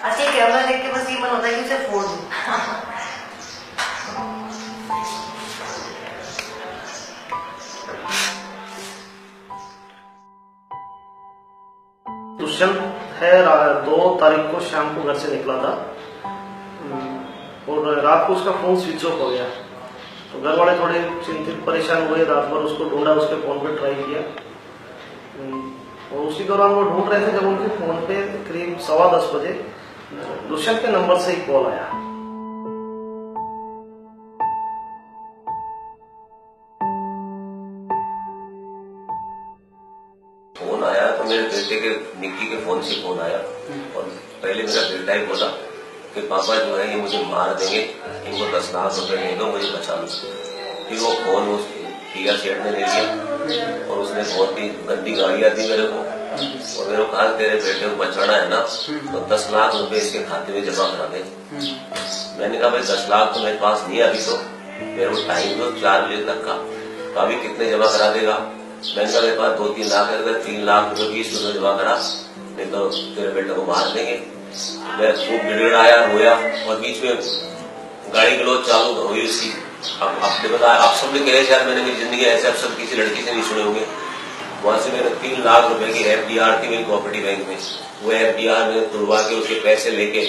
अच्छा कैमरा देख के बस ये मन होता है कि उसे फोड़ दूं। दुष्यंत है 2 तारीख को शाम को घर से निकला था और रात को उसका फोन स्विच ऑफ हो गया। तो घर वाले थोड़े चिंतित परेशान हुए, रात भर उसको ढूंढा, उसके फोन पे ट्राई किया और उसी दौरान वो ढूंढ रहे थे जब उनके फोन पे करीब 10:15 बजे दुष्यंत के नंबर से ही कॉल आया। फोन आया तो मेरे बेटे के निक्की के फोन से फोन आया और पहले मेरा बेटा ही बोला कि पापा जो है ये मुझे मार देंगे, इनको 10 लाख रुपए दे दो, मुझे बचा लो। फिर वो फोन उस पिया सेठ ने ले लिया और उसने बहुत ही गंदी गालियां दी मेरे को और मेरे को कहा तेरे बेटे को बचाना है ना तो 10 लाख रुपए इसके खाते में जमा करा दे। मैंने कहा भाई 10 लाख तो मेरे पास नहीं है अभी, तो मेरे को टाइम दो 4 बजे तक का, तो अभी कितने जमा करा देगा? मैंने कहा मेरे पास 2-3 लाख है, 3 लाख रुपए 20 रुपए जमा करा, नहीं तो तेरे बेटे को मार देंगे। मैं खूब गिड़गिड़ाया, रोया और बीच में गाड़ी गलौज चालू हुई उसकी। अब आपने बताया, आप सब ने कहे शायद मैंने मेरी जिंदगी ऐसे अब सब किसी लड़की से नहीं सुने होंगे। वहां से मैंने 3 लाख रुपए की FDR थी मेरी कोऑपरेटिव बैंक में, वो FDR मैंने तुड़वा के उसके पैसे लेके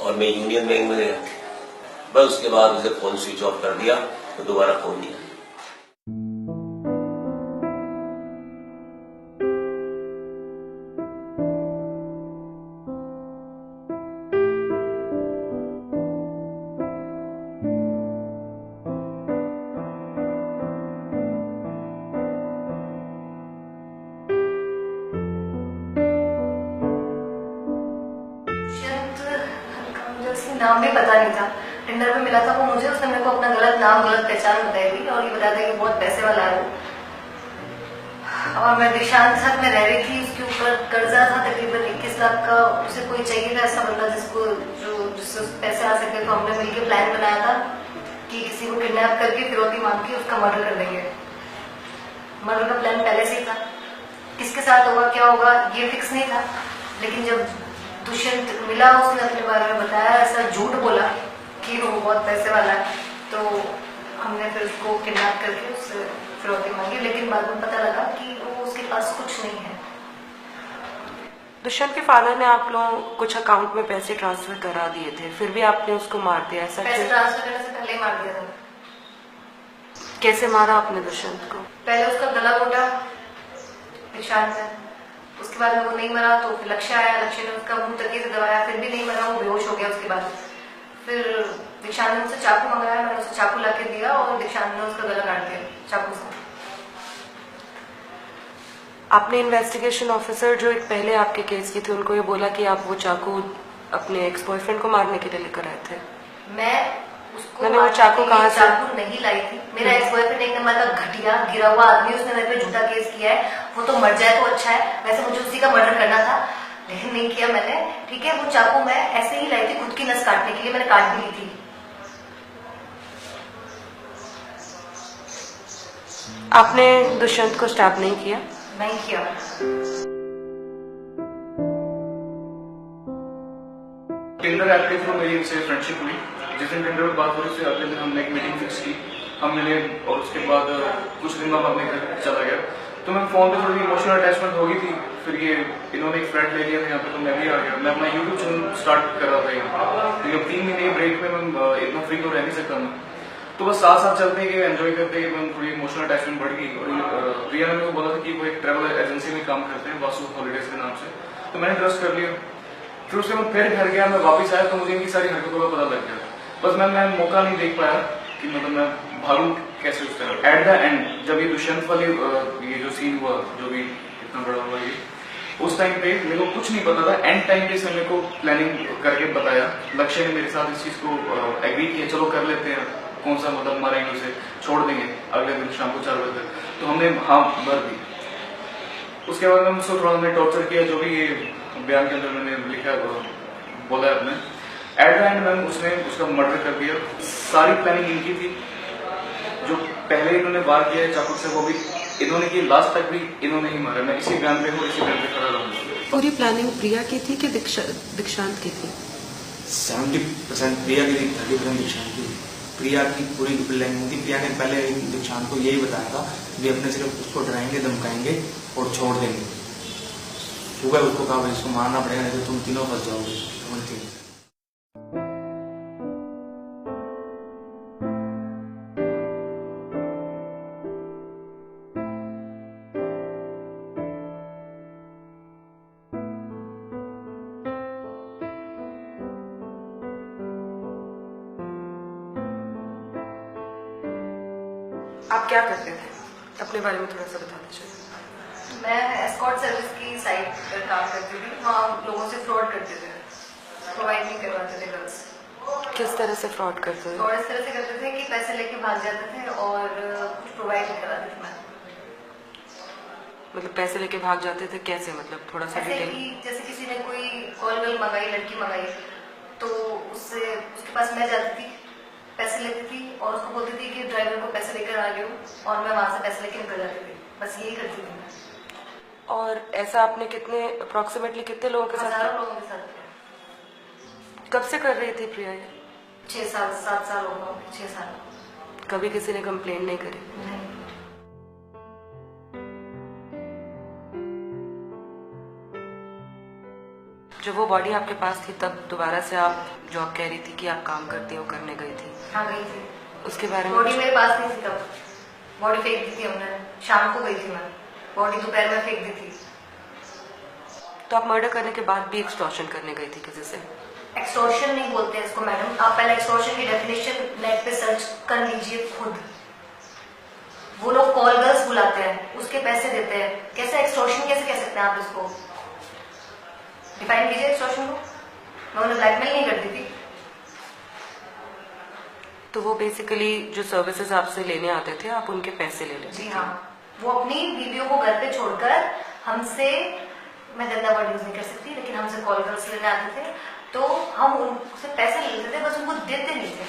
और मैं यूनियन बैंक में गया। बस उसके बाद उसे फोन स्विच ऑफ कर दिया तो दोबारा फोन दिया। नाम भी पता नहीं था, टेंडर पे मिला था वो मुझे, उसने मेरे को अपना गलत नाम गलत पहचान बताई थी और ये बताया था कि बहुत पैसे वाला है वो। और मैं दिशांत साथ में रह रही थी, उसके ऊपर कर्जा था तकरीबन 21 लाख का। उसे कोई चाहिए था ऐसा बंदा जिससे पैसे आ सके, तो हमने मिलकर प्लान बनाया था कि किसी को किडनैप करके फिरौती मांग के उसका मर्डर कर देंगे। मर्डर का प्लान पहले से ही था, किसके साथ होगा क्या होगा ये फिक्स नहीं था, लेकिन जब दुष्यंत मिला उसने अपने बारे में बताया, ऐसा झूठ बोला कि वो बहुत पैसे वाला है, तो हमने फिर उसको किडनैप करके उससे फिरौती मांगी। लेकिन बाद में पता लगा कि वो उसके पास कुछ नहीं है। दुष्यंत के फादर ने आप लोगों कुछ अकाउंट में पैसे ट्रांसफर करा दिए थे, फिर भी आपने उसको मार दिया, ऐसा पैसे ट्रांसफर करने से पहले ही मार दिया था। कैसे मारा आपने दुष्यंत को? पहले उसका गला घोटा निशान से, उसके बाद वो नहीं मरा तो फिर लक्ष्य आया, लक्ष्य ने उसका मुंह तकिए से दबाया, फिर भी नहीं मरा, वो बेहोश हो गया। उसके बाद फिर दीक्षांत ने उससे चाकू मंगाया, मैंने उसे चाकू लाके दिया और दीक्षांत ने उसका गला काट दिया चाकू से। आपने इन्वेस्टिगेशन ऑफिसर जो एक पहले आपके केस की थी उनको ये बोला कि आप वो चाकू अपने एक्स बॉयफ्रेंड को मारने के लिए लेकर आए थे? मैं उसको मैंने वो चाकू कहाँ से? चाकू नहीं लाई थी। मेरा एक्स बॉयफ्रेंड एक नंबर का घटिया गिरा हुआ आदमी, उसने मेरे पे झूठा केस किया है। वो तो मर जाए तो अच्छा है, वैसे मुझे उसी का मर्डर करना था लेकिन नहीं किया मैंने। ठीक है, वो चाकू मैं ऐसे ही लाई थी खुद की नस काटने के लिए, मैंने काट भी ली थी। आपने दुष्यंत को स्टैप नहीं किया? नहीं किया। टिंडर ऐप के थ्रू मेरी इनसे फ्रेंडशिप हुई। जिस दिन टिंडर पर बात हो रही थी अगले दिन हमने एक मीटिंग फिक्स की, हम मिले और उसके बाद कुछ दिन बाद अपने घर चला गया। तो मैं फोन पे थोड़ी इमोशनल अटैचमेंट हो गई थी। फिर ये इन्होंने एक फ्लैट ले लिया था यहाँ पे, तो मैं भी आ गया। मैं अपना यूट्यूब चैनल स्टार्ट कर रहा था यहाँ, लेकिन 3 महीने के ब्रेक में मैं इतना फ्री तो रह नहीं सकता मैं। तो बस साथ साथ चलते गए, एंजॉय करते गए, थोड़ी इमोशनल अटैचमेंट बढ़ गई। और प्रिया ने मेरे को बोला था कि वो एक ट्रैवल एजेंसी में काम करते हैं, वासु हॉलीडेज के नाम से, तो मैंने ट्रस्ट कर लिया। फिर उसके बाद फिर घर गया, मैं वापस आया तो मुझे इनकी सारी हरकतों का पता लग गया। बस मैं मौका नहीं देख पाया कि मतलब मैं भागूं कैसे उस तरह। एट द एंड जब ये दुष्यंत वाली ये जो सीन हुआ, जो भी इतना बड़ा हुआ ये, उस टाइम पे मेरे को कुछ नहीं पता था। एंड टाइम पे से मेरे को प्लानिंग करके बताया, लक्ष्य ने मेरे साथ इस चीज को एग्री किया, चलो कर लेते हैं, कौन सा मतलब मारेंगे उसे, छोड़ देंगे अगले दिन शाम को 4 बजे तक। तो हमने हाँ भर दी। उसके बाद में उसको थोड़ा हमने टॉर्चर किया, जो भी ये बयान के अंदर मैंने लिखा बोला है अपने। एट द एंड मैम उसने उसका मर्डर कर दिया। सारी प्लानिंग इनकी थी, जो पहले इन्होंने वार किया है चाकू से वो भी इन्होंने की, लास्ट तक भी इन्होंने ही मारा। मैं इसी बयान पे हूँ, इसी बयान पे खड़ा रहूंगा। पूरी प्लानिंग प्रिया की थी कि दीक्षांत की थी? 70% प्रिया की थी, 30% दीक्षांत की। प्रिया की पूरी प्लानिंग थी। प्रिया ने पहले दीक्षांत को यही बताया था कि अपने सिर्फ उसको डराएंगे, धमकाएंगे और छोड़ देंगे। सुबह उसको कहा भाई इसको मारना पड़ेगा, नहीं तो तुम तीनों फंस जाओगे। आप क्या करते थे, अपने बारे में थोड़ा सा बता दीजिए। मैं एस्कॉर्ट सर्विस की साइट पर काम करती थी। वहाँ लोगों से फ्रॉड करते थे, प्रोवाइड नहीं करवाते थे गर्ल्स। किस तरह से फ्रॉड करते थे? फ्रॉड इस तरह से करते थे कि पैसे लेके भाग जाते थे और कुछ प्रोवाइड नहीं कराते थे। मैं मतलब पैसे लेके भाग जाते थे कैसे, मतलब थोड़ा सा ऐसे डिटेल। कि जैसे किसी ने कोई कॉल वॉल मंगाई, लड़की मंगाई, तो उससे उसके पास मैं जाती थी, पैसे लेती थी और उसको बोलती थी कि ड्राइवर को पैसे लेकर आ गए हो, और मैं वहां से पैसे लेके निकल जाती थी। बस यही करती थी मैं। और ऐसा आपने कितने अप्रोक्सीमेटली कितने लोगों के साथ हजारों किया? लोगों के साथ किया। कब से कर रही थी प्रिया ये? 6 साल 7 साल हो गए। 6 साल। कभी किसी ने कंप्लेंट नहीं करी? नहीं। जब वो बॉडी आपके पास थी तब दोबारा से आप जॉब कह रही थी कि आप काम करती हो, करने गई थी? हाँ गई थी। उसके बारे में बॉडी मेरे पास नहीं थी तब। बॉडी फेंक दी थी हमने। शाम को गई थी मैं, बॉडी दोपहर में फेंक दी थी। तो आप मर्डर करने के बाद भी एक्सटॉर्शन करने गई थी किसी से? एक्सटॉर्शन नहीं बोलते इसको मैडम। आप पहले एक्सटॉर्शन की डेफिनेशन नेट पे सर्च कर लीजिए खुद। वो लोग कॉल गर्ल्स बुलाते हैं, उसके पैसे देते हैं। कैसे एक्सटॉर्शन कैसे कह सकते हैं आप इसको? डिफाइन कीजिए एक्सटॉर्शन को। मैं उन्हें ब्लैकमेल नहीं करती थी। तो वो बेसिकली जो सर्विसेज आपसे लेने आते थे आप उनके पैसे ले लेते? जी हाँ। वो अपनी बीवियों को घर पे छोड़कर हमसे, मैं गंदा वर्ड यूज नहीं कर सकती, लेकिन हमसे कॉल गर्ल्स लेने आते थे, तो हम उनसे पैसे ले लेते थे, बस उनको देते नहीं थे।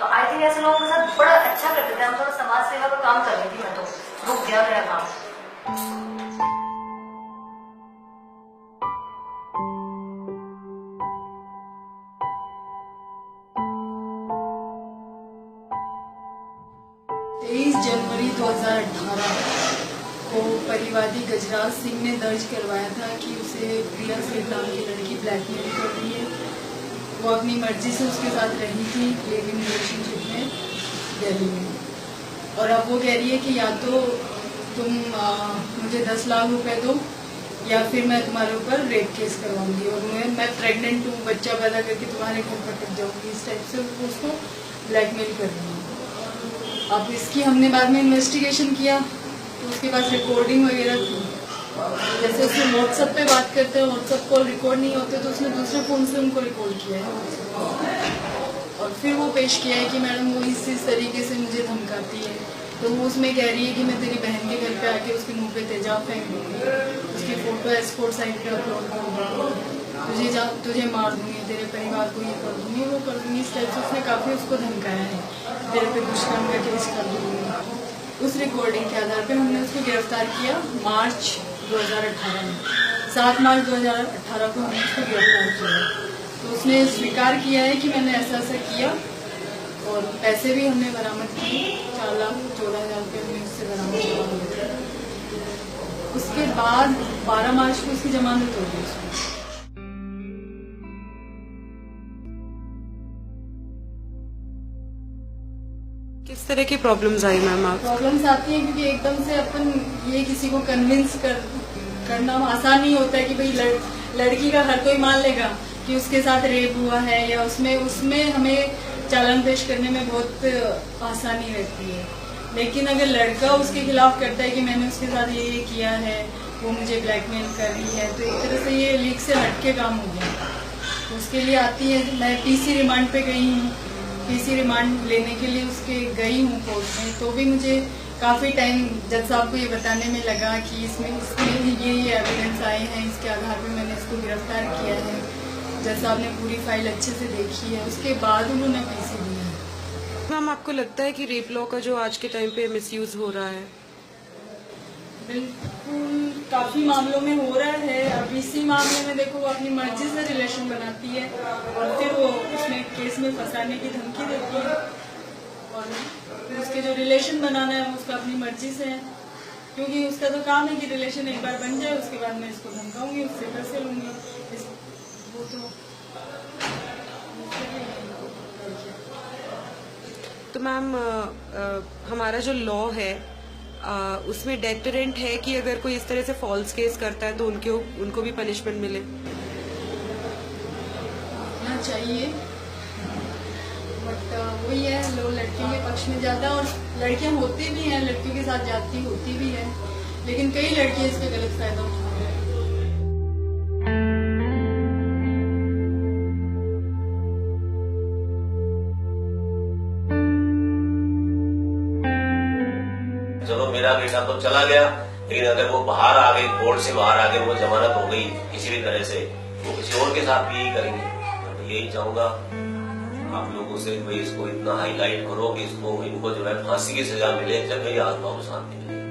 तो आई थिंक ऐसे लोगों के साथ बड़ा अच्छा करते थे हम। थोड़ा समाज सेवा का काम कर रही थी मैं, तो रुक गया मेरा काम। जनवरी 2018 को परिवादी गजराज सिंह ने दर्ज करवाया था कि उसे प्रिया सिंह नाम की लड़की ब्लैकमेल कर रही है। वो अपनी मर्जी से उसके साथ रही थी लिव इन रिलेशनशिप में दिल्ली में, और अब वो कह रही है कि या तो तुम मुझे 10 लाख रुपए दो या फिर मैं तुम्हारे ऊपर रेप केस करवाऊंगी और मैं प्रेग्नेंट हूँ, बच्चा पैदा करके तुम्हारे घर पर टिक जाऊंगी। इस टाइप से उसको ब्लैकमेल कर रही है। अब इसकी हमने बाद में इन्वेस्टिगेशन किया तो उसके पास रिकॉर्डिंग वगैरह थी। जैसे उसने व्हाट्सएप पे बात करते हैं, व्हाट्सएप कॉल रिकॉर्ड नहीं होते, तो उसने दूसरे फ़ोन से उनको रिकॉर्ड किया है और फिर वो पेश किया है कि मैडम वो इस तरीके से मुझे धमकाती है। तो वो उसमें कह रही है कि मैं तेरी बहन के घर पे आके उसके मुंह पे तेजाब फेंक दूंगी, उसकी फ़ोटो एस्कॉर्ट साइट पे अपलोड कर दूँगी, तुझे मार दूंगी, तेरे परिवार को ये कर दूंगी, वो कर दूंगी। इस टाइप से उसने काफ़ी उसको धमकाया है, तेरे पे दुष्कर्म का केस कर दूंगी। उस रिकॉर्डिंग के आधार पे हमने उसको गिरफ्तार किया मार्च 2018 में। 7 मार्च 2018 को हमने उसको गिरफ्तार किया। तो उसने स्वीकार किया है कि मैंने ऐसा ऐसा किया और पैसे भी हमने बरामद किए। 4,14,000 रुपये हमने उससे बरामद करवा लिए। उसके बाद 12 मार्च को उसकी जमानत हो गई। किस तरह की प्रॉब्लम्स आई मैम आप? प्रॉब्लम्स आती हैं क्योंकि एकदम से अपन ये किसी को कन्विंस करना आसान नहीं होता है कि भाई लड़की का हर कोई मान लेगा कि उसके साथ रेप हुआ है, या उसमें हमें चालान पेश करने में बहुत आसानी रहती है। लेकिन अगर लड़का उसके खिलाफ करता है कि मैंने उसके साथ ये किया है, वो मुझे ब्लैकमेल कर रही है, तो एक तरह से ये लीक से हटके काम हो गया। तो उसके लिए आती है, मैं पीसी रिमांड पे गई हूँ, पीसी रिमांड लेने के लिए उसके गई हूँ कोर्ट में, तो भी मुझे काफ़ी टाइम जज साहब को ये बताने में लगा कि इसमें ये एविडेंस आए हैं, इसके आधार पे मैंने इसको गिरफ्तार किया है। जज साहब ने पूरी फाइल अच्छे से देखी है, उसके बाद उन्होंने पीसी दी है। मैम आपको लगता है कि रेप लॉ का जो आज के टाइम पे मिसयूज हो रहा है? बिल्कुल काफी मामलों में हो रहा है। अब इसी मामले में देखो वो अपनी मर्जी से रिलेशन बनाती है और फिर वो उसमें केस में फंसाने की धमकी देती है और फिर उसके जो रिलेशन बनाना है उसका अपनी मर्जी से है, क्योंकि उसका तो काम है कि रिलेशन एक बार बन जाए उसके बाद मैं इसको धमकाऊंगी, उससे पैसे लूंगी। वो तो मैम हमारा जो लॉ है उसमें डेटरेंट है कि अगर कोई इस तरह से फॉल्स केस करता है तो उनको भी पनिशमेंट मिले? होना चाहिए, बट वही है, लोग लड़कियों के पक्ष में जाता है और लड़कियां होती भी हैं, लड़कियों के साथ जाती होती भी है, लेकिन कई लड़कियां इसका गलत फायदा उठाती हैं। चलो मेरा बेटा तो चला गया, लेकिन अगर वो बाहर आ गई, कोर्ट से बाहर आ गए, वो जमानत हो गई किसी भी तरह से, वो किसी और के साथ भी यही करेंगे। मैं यही चाहूंगा आप लोगों से, भाई इसको इतना हाईलाइट करो कि इनको जो है फांसी की सजा मिले, जब मेरी आत्मा को शांति मिले।